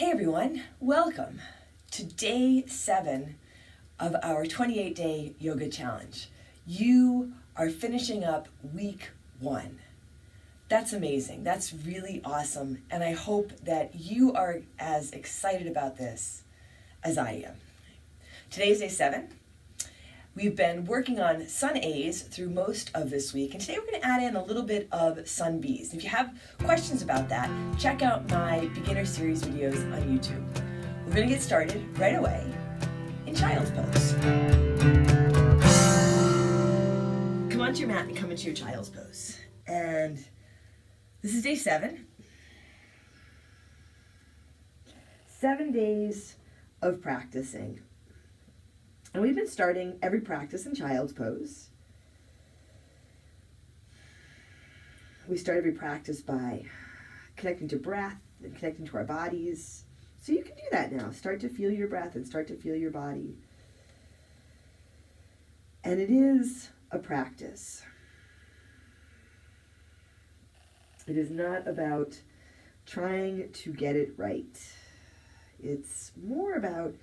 Hey everyone, welcome to day 7 of our 28-day yoga challenge. You are finishing up week 1. That's amazing. That's really awesome. And I hope that you are as excited about this as I am. Today's day 7. We've been working on sun A's through most of this week, and today we're going to add in a little bit of sun B's. If you have questions about that, check out my beginner series videos on YouTube. We're going to get started right away in child's pose. Come onto your mat and come into your child's pose. And this is day 7. 7 days of practicing. And we've been starting every practice in child's pose. We start every practice by connecting to breath and connecting to our bodies. So you can do that now. Start to feel your breath and start to feel your body. And it is a practice. It is not about trying to get it right. It's more about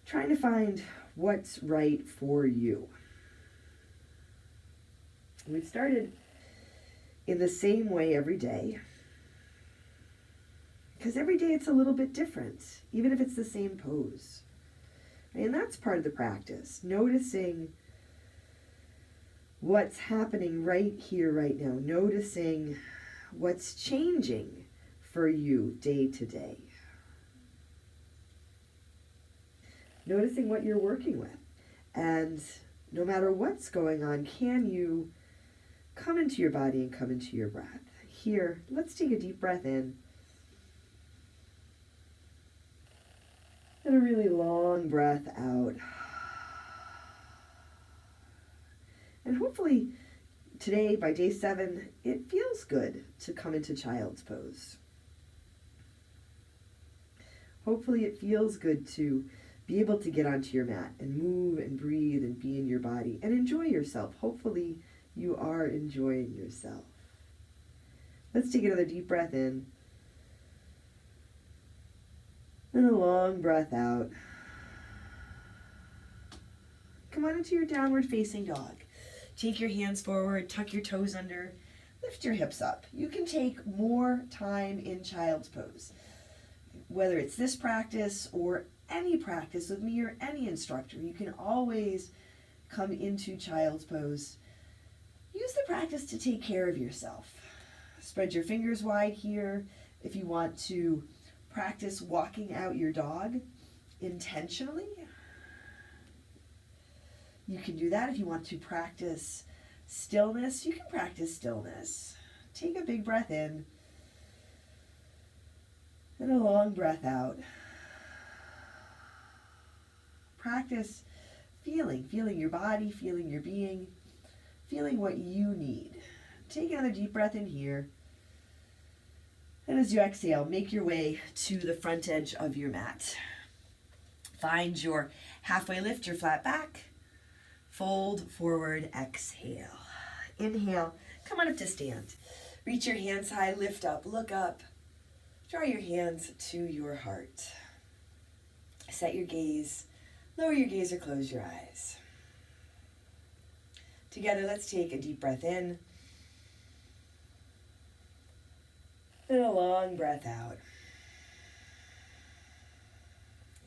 trying to find what's right for you. We've started in the same way every day, because every day it's a little bit different, even if it's the same pose. And that's part of the practice, noticing what's happening right here, right now, noticing what's changing for you day to day. Noticing what you're working with. And no matter what's going on, can you come into your body and come into your breath? Here, let's take a deep breath in. And a really long breath out. And hopefully today, by day 7, it feels good to come into child's pose. Hopefully it feels good to be able to get onto your mat and move and breathe and be in your body and enjoy yourself. Hopefully you are enjoying yourself. Let's take another deep breath in. And a long breath out. Come on into your downward facing dog. Take your hands forward, tuck your toes under, lift your hips up. You can take more time in child's pose. Whether it's this practice or any practice with me or any instructor, you can always come into child's pose. Use the practice to take care of yourself. Spread your fingers wide here. If you want to practice walking out your dog intentionally, you can do that. If you want to practice stillness, you can practice stillness. Take a big breath in and a long breath out. Practice feeling your body, feeling your being, feeling what you need. Take another deep breath in here. And as you exhale, make your way to the front edge of your mat. Find your halfway lift, your flat back. Fold forward, exhale. Inhale, come on up to stand. Reach your hands high, lift up, look up. Draw your hands to your heart. Set your gaze. Lower your gaze or close your eyes. Together, let's take a deep breath in. And a long breath out.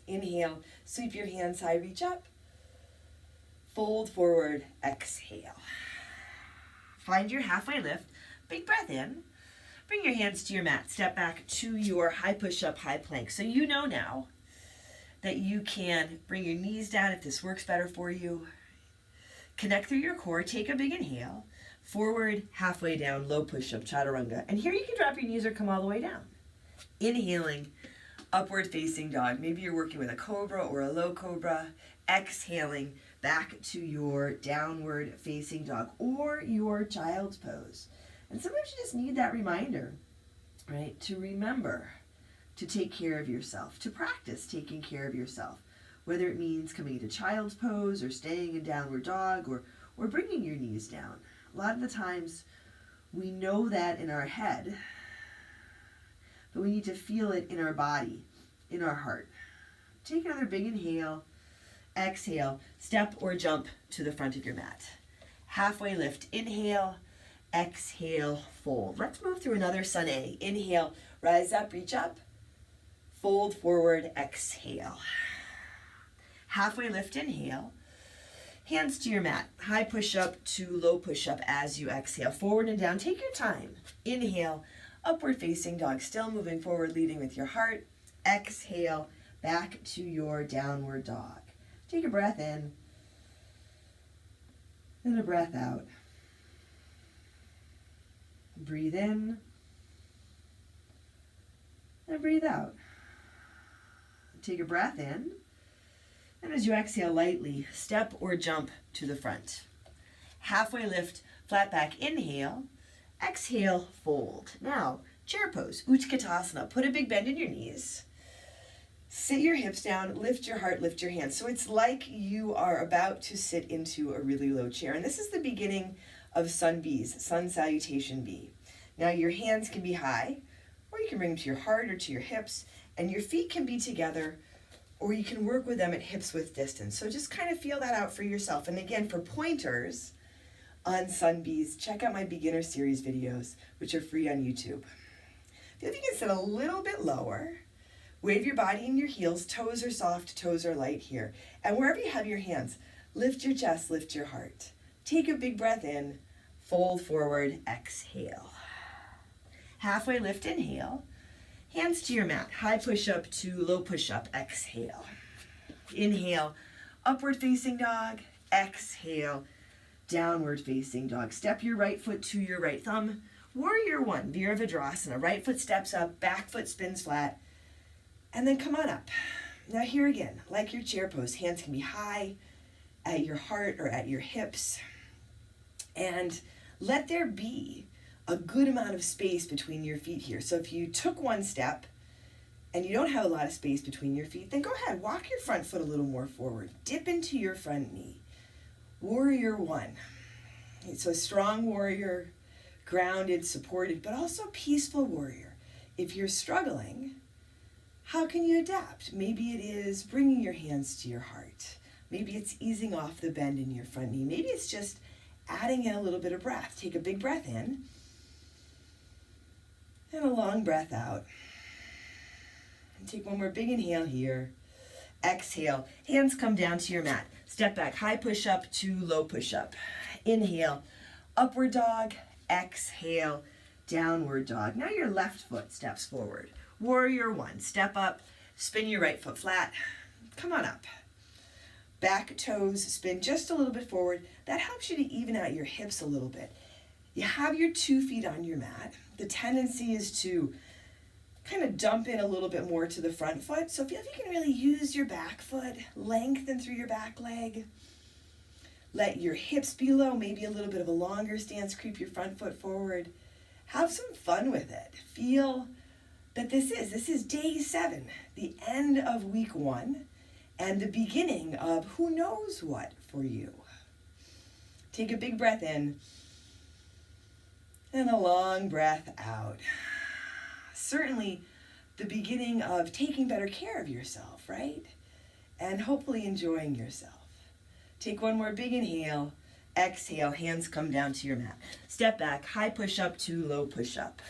Inhale, sweep your hands high, reach up. Fold forward, exhale. Find your halfway lift. Big breath in. Bring your hands to your mat. Step back to your high push-up, high plank. So you know now that you can bring your knees down if this works better for you. Connect through your core. Take a big inhale. Forward, halfway down, low push-up, chaturanga. And here you can drop your knees or come all the way down. Inhaling, upward facing dog. Maybe you're working with a cobra or a low cobra. Exhaling, back to your downward facing dog or your child's pose. And sometimes you just need that reminder, right? To remember to take care of yourself, to practice taking care of yourself, whether it means coming into child's pose or staying in downward dog or bringing your knees down. A lot of the times we know that in our head, but we need to feel it in our body, in our heart. Take another big inhale. Exhale, step or jump to the front of your mat. Halfway lift, inhale. Exhale, fold. Let's move through another sun A. Inhale, rise up, reach up. Fold forward, exhale. Halfway lift, inhale. Hands to your mat. High push-up to low push-up as you exhale. Forward and down. Take your time. Inhale, upward facing dog. Still moving forward, leading with your heart. Exhale, back to your downward dog. Take a breath in and a breath out. Breathe in and breathe out. Take a breath in. And as you exhale lightly, step or jump to the front. Halfway lift, flat back, inhale. Exhale, fold. Now, chair pose, Utkatasana. Put a big bend in your knees. Sit your hips down, lift your heart, lift your hands. So it's like you are about to sit into a really low chair. And this is the beginning of sun B's, sun salutation B. Now your hands can be high, or you can bring them to your heart or to your hips, and your feet can be together, or you can work with them at hips width distance. So just kind of feel that out for yourself. And again, for pointers on sun B's, check out my beginner series videos, which are free on YouTube. Feel if you can sit a little bit lower. Wave your body in your heels. Toes are soft, toes are light here. And wherever you have your hands, lift your chest, lift your heart. Take a big breath in, fold forward, exhale. Halfway lift, inhale. Hands to your mat. High push-up to low push-up, exhale. Inhale, upward facing dog. Exhale, downward facing dog. Step your right foot to your right thumb. Warrior one, Virabhadrasana. Right foot steps up, back foot spins flat. And then come on up. Now here again, like your chair pose, hands can be high at your heart or at your hips. And let there be a good amount of space between your feet here. So if you took one step and you don't have a lot of space between your feet, then go ahead, walk your front foot a little more forward. Dip into your front knee. Warrior one. So a strong warrior, grounded, supported, but also peaceful warrior. If you're struggling, how can you adapt? Maybe it is bringing your hands to your heart. Maybe it's easing off the bend in your front knee. Maybe it's just adding in a little bit of breath. Take a big breath in and a long breath out. And take one more big inhale here. Exhale. Hands come down to your mat. Step back. High push-up to low push-up. Inhale. Upward dog. Exhale. Downward dog. Now your left foot steps forward. Warrior one. Step up. Spin your right foot flat. Come on up. Back toes spin just a little bit forward. That helps you to even out your hips a little bit. You have your 2 feet on your mat. The tendency is to kind of dump in a little bit more to the front foot. So feel if you can really use your back foot, lengthen through your back leg. Let your hips be low, maybe a little bit of a longer stance, creep your front foot forward. Have some fun with it. Feel that this is day 7, the end of week 1. And the beginning of who knows what for you. Take a big breath in and a long breath out. Certainly the beginning of taking better care of yourself, right? And hopefully enjoying yourself. Take one more big inhale. Exhale, hands come down to your mat. Step back, high push-up to low push-up.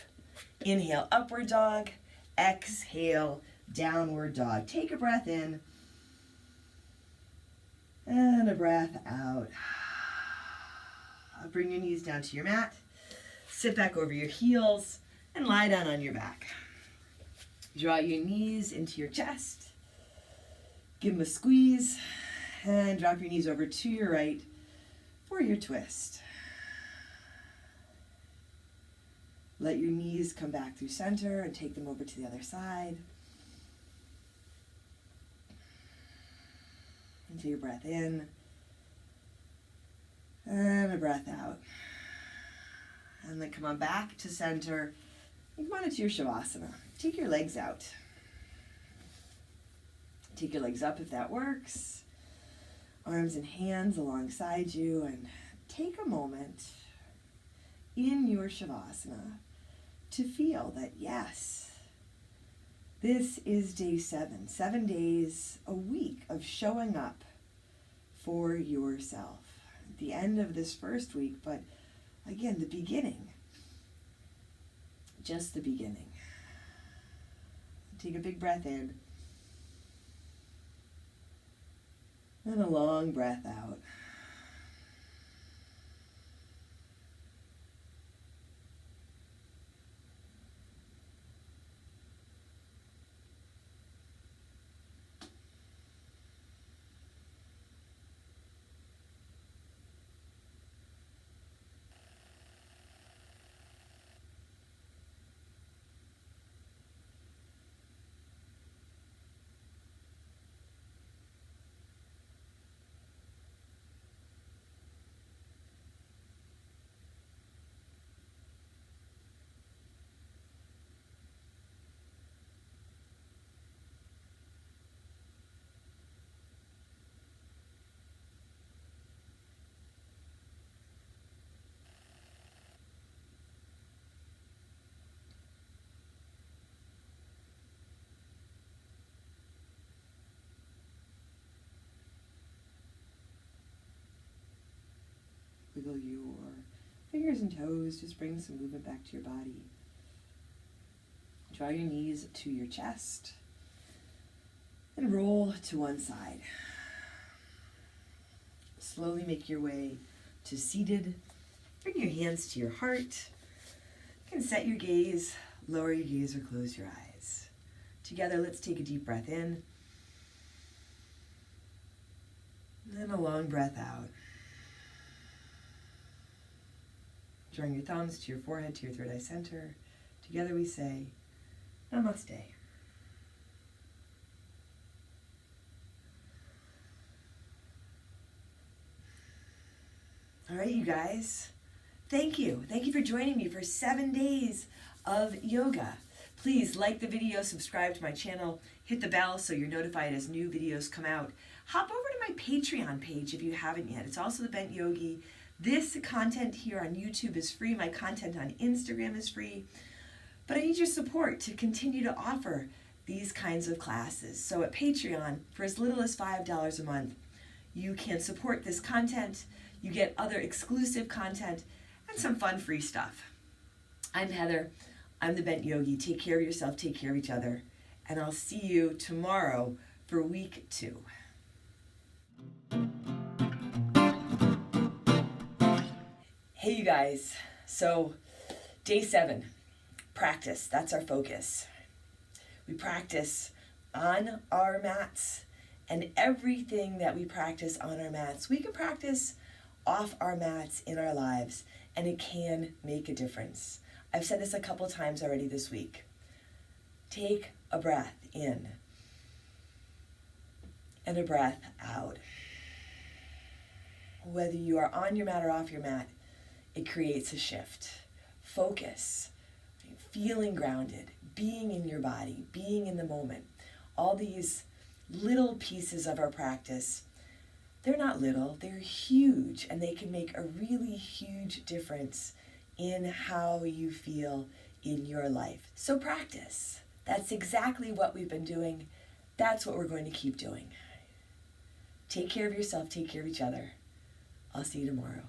Inhale, upward dog. Exhale, downward dog. Take a breath in. And a breath out. Bring your knees down to your mat. Sit back over your heels and lie down on your back. Draw your knees into your chest. Give them a squeeze. And drop your knees over to your right for your twist. Let your knees come back through center and take them over to the other side. Into your breath in and a breath out. And then come on back to center and come on into your Shavasana. Take your legs out. Take your legs up if that works. Arms and hands alongside you, and take a moment in your Shavasana to feel that yes, This is day 7, 7 days a week of showing up for yourself. The end of this first week, but again, the beginning. Just the beginning. Take a big breath in. And a long breath out. Wiggle your fingers and toes, just bring some movement back to your body. Draw your knees to your chest and roll to one side. Slowly make your way to seated. Bring your hands to your heart. You can set your gaze, lower your gaze, or close your eyes. Together, let's take a deep breath in and a long breath out. Drawing your thumbs to your forehead, to your third eye center. Together we say, Namaste. All right, you guys. Thank you. Thank you for joining me for 7 days of yoga. Please like the video, subscribe to my channel, hit the bell so you're notified as new videos come out. Hop over to my Patreon page if you haven't yet. It's also the Bent Yogi. This content here on YouTube is free. My content on Instagram is free. But I need your support to continue to offer these kinds of classes. So at Patreon, for as little as $5 a month, you can support this content. You get other exclusive content and some fun free stuff. I'm Heather. I'm the Bent Yogi. Take care of yourself, take care of each other. And I'll see you tomorrow for week 2. Hey you guys, so day 7, practice, that's our focus. We practice on our mats, and everything that we practice on our mats, we can practice off our mats in our lives, and it can make a difference. I've said this a couple times already this week. Take a breath in and a breath out. Whether you are on your mat or off your mat, it creates a shift. Focus, feeling grounded, being in your body, being in the moment. All these little pieces of our practice, they're not little, they're huge, and they can make a really huge difference in how you feel in your life. So practice. That's exactly what we've been doing. That's what we're going to keep doing. Take care of yourself, take care of each other. I'll see you tomorrow.